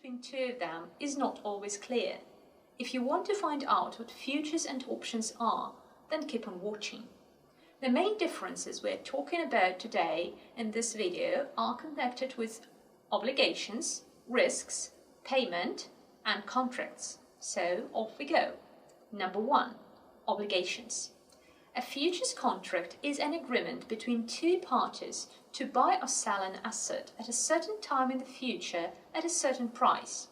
between two of them is not always clear. If you want to find out what futures and options are, then keep on watching. The main differences we're talking about today in this video are connected with obligations, risks, payment, and contracts. So off we go. Number 1. Obligations. A futures contract is an agreement between two parties to buy or sell an asset at a certain time in the future at a certain price.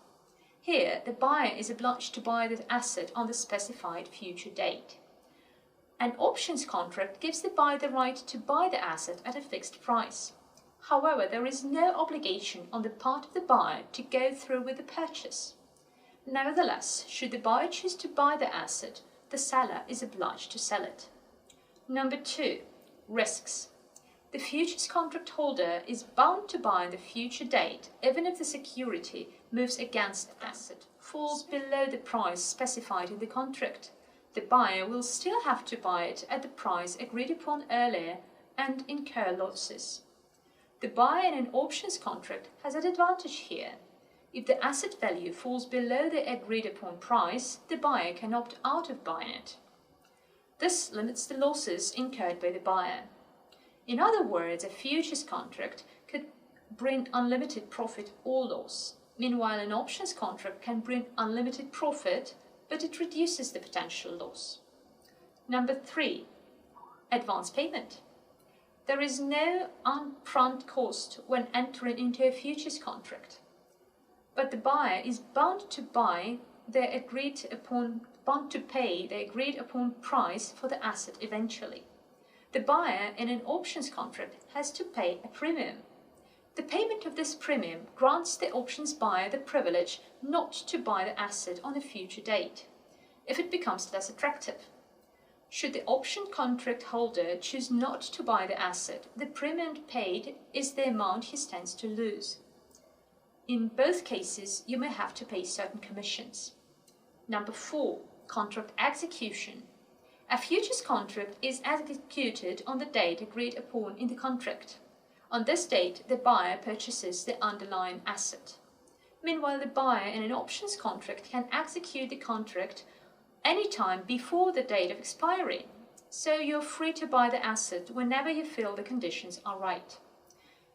Here, the buyer is obliged to buy the asset on the specified future date. An options contract gives the buyer the right to buy the asset at a fixed price. However, there is no obligation on the part of the buyer to go through with the purchase. Nevertheless, should the buyer choose to buy the asset, the seller is obliged to sell it. Number 2. Risks. The futures contract holder is bound to buy on the future date even if the security moves against the asset, falls below the price specified in the contract. The buyer will still have to buy it at the price agreed upon earlier and incur losses. The buyer in an options contract has an advantage here. If the asset value falls below the agreed upon price, the buyer can opt out of buying it. This limits the losses incurred by the buyer. In other words, a futures contract could bring unlimited profit or loss. Meanwhile, an options contract can bring unlimited profit, but it reduces the potential loss. Number 3. Advance payment. There is no upfront cost when entering into a futures contract, but the buyer is bound to pay the agreed upon price for the asset eventually. The buyer in an options contract has to pay a premium. The payment of this premium grants the options buyer the privilege not to buy the asset on a future date, if it becomes less attractive. Should the option contract holder choose not to buy the asset, the premium paid is the amount he stands to lose. In both cases, you may have to pay certain commissions. Number 4. Contract execution. A futures contract is executed on the date agreed upon in the contract. On this date, the buyer purchases the underlying asset. Meanwhile, the buyer in an options contract can execute the contract any time before the date of expiry, so you're free to buy the asset whenever you feel the conditions are right.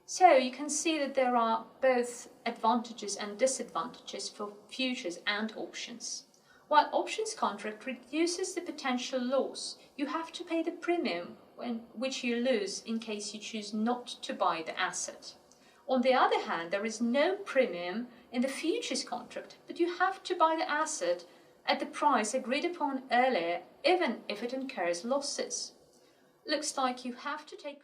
So you can see that there are both advantages and disadvantages for futures and options. While options contract reduces the potential loss, you have to pay the premium which you lose in case you choose not to buy the asset. On the other hand, there is no premium in the futures contract, but you have to buy the asset at the price agreed upon earlier, even if it incurs losses. Looks like you have to take